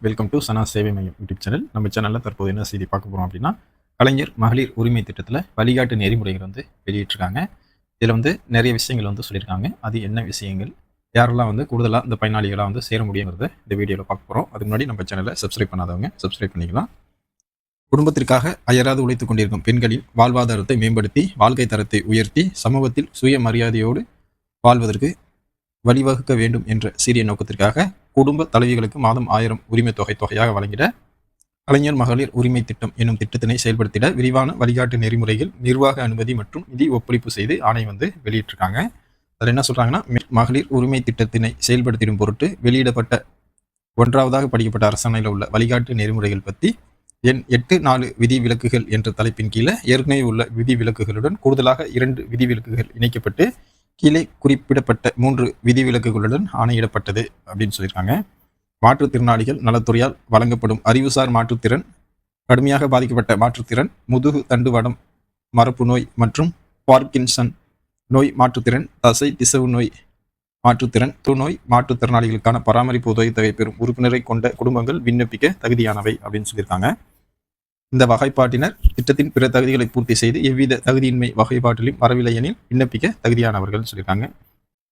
Welcome to சனா சேவை மையம் YouTube channel. நம்ம சேனலில் தற்போது என்ன செய்தி பார்க்க போகிறோம் அப்படின்னா, கலைஞர் மகளிர் உரிமை திட்டத்தில் வழிகாட்டு நெறிமுறைகள் வெளியிட்டிருக்காங்க. இதில் நிறைய விஷயங்கள் சொல்லியிருக்காங்க. அது என்ன விஷயங்கள், யாரெல்லாம் கூடுதலாக இந்த பயனாளிகளாக சேர முடியுங்கிறத இந்த வீடியோவில் பார்க்க போகிறோம். அதுக்கு முன்னாடி நம்ம சேனலை சப்ஸ்கிரைப் பண்ணாதவங்க சப்ஸ்கிரைப் பண்ணிக்கலாம். குடும்பத்திற்காக அயராது உழைத்துக் கொண்டிருக்கும் பெண்களின் வாழ்வாதாரத்தை மேம்படுத்தி வாழ்க்கை தரத்தை உயர்த்தி சமூகத்தில் சுயமரியாதையோடு வாழ்வதற்கு வழிவகுக்க வேண்டும் என்ற சீரிய நோக்கத்திற்காக குடும்ப தலைவிகளுக்கு மாதம் 1000 உரிமை தொகையாக வழங்கிட கலைஞர் மகளிர் உரிமை திட்டம் என்னும் திட்டத்தினை செயல்படுத்திட விரிவான வழிகாட்டு நெறிமுறைகள், நிர்வாக அனுமதி மற்றும் நிதி ஒப்படைப்பு செய்து ஆணை வெளியிட்டிருக்காங்க. அதில் என்ன சொல்றாங்கன்னா, மகளிர் உரிமை திட்டத்தினை செயல்படுத்திடும் பொருட்டு வெளியிடப்பட்ட 1வது படிக்கப்பட்ட அரசாணையில் உள்ள வழிகாட்டு நெறிமுறைகள் பற்றி எண் 8.4 விதி விலக்குகள் என்ற தலைப்பின் கீழே ஏற்கனவே உள்ள விதி விலக்குகளுடன் கூடுதலாக 2 விதி விலக்குகள் இணைக்கப்பட்டு கீழே குறிப்பிடப்பட்ட 3 விதிவிலக்குகளுடன் ஆணையிடப்பட்டது அப்படின்னு சொல்லியிருக்காங்க. மாற்றுத்திறனாளிகள் நலத்துறையால் வழங்கப்படும் அறிவுசார் மாற்றுத்திறன், கடுமையாக பாதிக்கப்பட்ட மாற்றுத்திறன், முதுகு தண்டுவடம் மரப்பு நோய் மற்றும் பார்க்கின்சன் நோய் மாற்றுத்திறன், தசை திசவு நோய் மாற்றுத்திறன், நோய் மாற்றுத்திறனாளிகளுக்கான பராமரிப்பு உதவித்தொகை பெறும் உறுப்பினரை கொண்ட குடும்பங்கள் விண்ணப்பிக்க தகுதியானவை அப்படின்னு சொல்லியிருக்காங்க. இந்த வகைப்பாட்டினர் திட்டத்தின் பிற தகுதிகளை பூர்த்தி செய்து எவ்வித தகுதியின்மை வகைப்பாட்டிலும் வரவில்லை எனில் விண்ணப்பிக்க தகுதியானவர்கள் சொல்லியிருக்காங்க.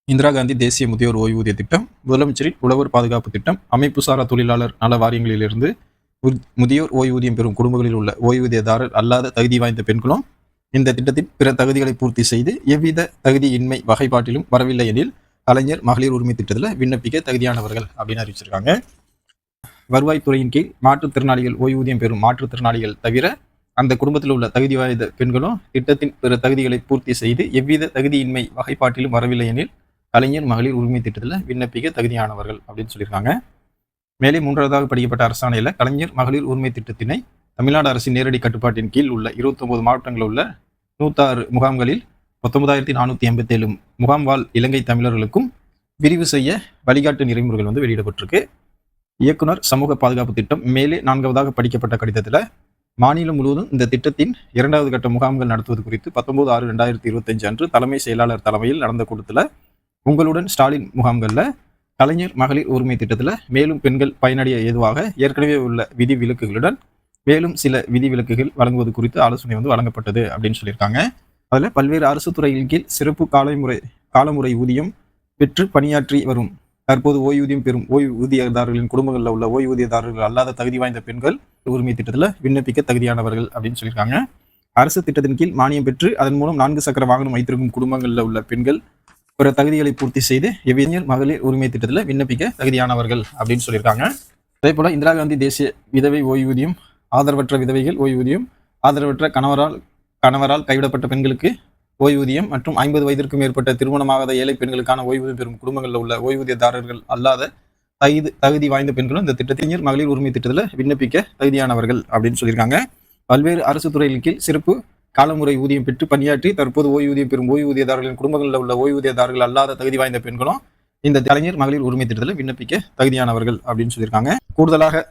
இந்திரா காந்தி தேசிய முதியோர் ஓய்வூதிய திட்டம், முதலமைச்சரின் உழவர் பாதுகாப்பு திட்டம், அமைப்புசாரா தொழிலாளர் நல வாரியங்களிலிருந்து முதியோர் ஓய்வூதியம் பெறும் குடும்பங்களில் உள்ள ஓய்வூதியதாரர் அல்லாத தகுதி வாய்ந்த பெண்களும் இந்த திட்டத்தின் பிற தகுதிகளை பூர்த்தி செய்து எவ்வித தகுதியின்மை வகைப்பாட்டிலும் வரவில்லை எனில் கலைஞர் மகளிர் உரிமை திட்டத்தில் விண்ணப்பிக்க தகுதியானவர்கள் அப்படின்னு அறிவிச்சிருக்காங்க. வருவாய்த்துறையின் கீழ் மாற்றுத்திறனாளிகள் ஓய்வூதியம் பெறும் மாற்றுத்திறனாளிகள் தவிர அந்த குடும்பத்தில் உள்ள தகுதி வாய்ந்த பெண்களும் திட்டத்தின் பிற தகுதிகளை பூர்த்தி செய்து எவ்வித தகுதியின்மை வகைப்பாட்டிலும் வரவில்லை எனில் கலைஞர் மகளிர் உரிமை திட்டத்தில் விண்ணப்பிக்க தகுதியானவர்கள் அப்படின்னு சொல்லியிருக்காங்க. மேலே 3வது படிக்கப்பட்ட அரசாணையில் கலைஞர் மகளிர் உரிமை திட்டத்தினை தமிழ்நாடு அரசின் நேரடி கட்டுப்பாட்டின் கீழ் உள்ள 29 மாவட்டங்களில் உள்ள 106 முகாம்களில் 19,487 முகாம் வாழ் இலங்கை தமிழர்களுக்கும் விரிவு செய்ய வழிகாட்டு நெறிமுறைகள் வெளியிடப்பட்டிருக்கு. இயக்குனர் சமூக பாதுகாப்பு திட்டம் மேலே 4வது படிக்கப்பட்ட கடிதத்தில் மாநிலம் முழுவதும் இந்த திட்டத்தின் 2வது கட்ட முகாம்கள் நடத்துவது குறித்து 19/6/2025 அன்று தலைமை செயலாளர் தலைமையில் நடந்த கூட்டத்தில் உங்களுடன் ஸ்டாலின் முகாம்களில் கலைஞர் மகளிர் உரிமை திட்டத்தில் மேலும் பெண்கள் பயனடைய ஏதுவாக ஏற்கனவே உள்ள விதி விலக்குகளுடன் மேலும் சில விதி விலக்குகள் வழங்குவது குறித்து ஆலோசனை வழங்கப்பட்டது அப்படின்னு சொல்லியிருக்காங்க. அதில் பல்வேறு அரசு துறைகளின் கீழ் சிறப்பு காலமுறை ஊதியம் பெற்று பணியாற்றி வரும் தற்போது ஓய்வூதியம் பெறும் ஓய்வூதியதாரர்களின் குடும்பங்களில் உள்ள ஓய்வூதியதாரர்கள் அல்லாத தகுதி வாய்ந்த பெண்கள் உரிமை திட்டத்தில் விண்ணப்பிக்க தகுதியானவர்கள் அப்படின்னு சொல்லியிருக்காங்க. அரசு திட்டத்தின் கீழ் மானியம் பெற்று அதன் மூலம் 4 சக்கர வாகனம் வைத்திருக்கும் குடும்பங்களில் உள்ள பெண்கள் பிற தகுதிகளை பூர்த்தி செய்து எவ்விதர் மகளிர் உரிமை திட்டத்தில் விண்ணப்பிக்க தகுதியானவர்கள் அப்படின்னு சொல்லியிருக்காங்க. அதே போல இந்திரா காந்தி தேசிய விதவை ஓய்வூதியம், ஆதரவற்ற விதவைகள் ஓய்வூதியம், ஆதரவற்ற கணவரால் கைவிடப்பட்ட பெண்களுக்கு ஓய்வூதியம் மற்றும் 50 வயதிற்கு மேற்பட்ட திருமணமாகாத ஏழை பெண்களுக்கான ஓய்வூதியம் பெறும் குடும்பங்களில் உள்ள ஓய்வூதியதாரர்கள் அல்லாத தகுதி வாய்ந்த பெண்களும் இந்த திட்டத்தினர் மகளிர் உரிமை திட்டத்தில் விண்ணப்பிக்க தகுதியானவர்கள் அப்படின்னு சொல்லியிருக்காங்க. பல்வேறு அரசு துறைகளின் கீழ் சிறப்பு காலமுறை ஊதியம் பெற்று பணியாற்றி தற்போது ஓய்வூதியம் பெறும் ஓய்வூதியதாரர்களின் குடும்பங்களில் உள்ள ஓய்வூதியதாரர்கள் அல்லாத தகுதி வாய்ந்த பெண்களும் இந்த கலைஞர் மகளிர் உரிமை திட்டத்தில் விண்ணப்பிக்க தகுதியானவர்கள் அப்படின்னு சொல்லியிருக்காங்க. கூடுதலாக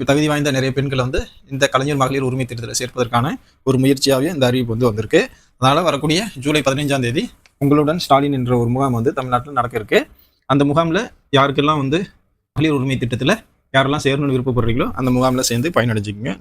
தகுதி வாய்ந்த நிறைய பெண்களை இந்த கலைஞர் மகளிர் உரிமை திட்டத்தில் சேர்ப்பதற்கான ஒரு முயற்சியாகவே இந்த அறிவிப்பு வந்திருக்கு. அதனால வரக்கூடிய ஜூலை 15ஆம் தேதி உங்களுடன் ஸ்டாலின் என்ற ஒரு முகாம் தமிழ்நாட்டில் நடக்க இருக்கு. அந்த முகாமில் யாருக்கெல்லாம் மகளிர் உரிமை திட்டத்தில் யாரெல்லாம் சேரணும்னு விருப்பப்படுறீங்களோ அந்த முகாமில் சேர்ந்து பயனடைஞ்சிக்கங்க.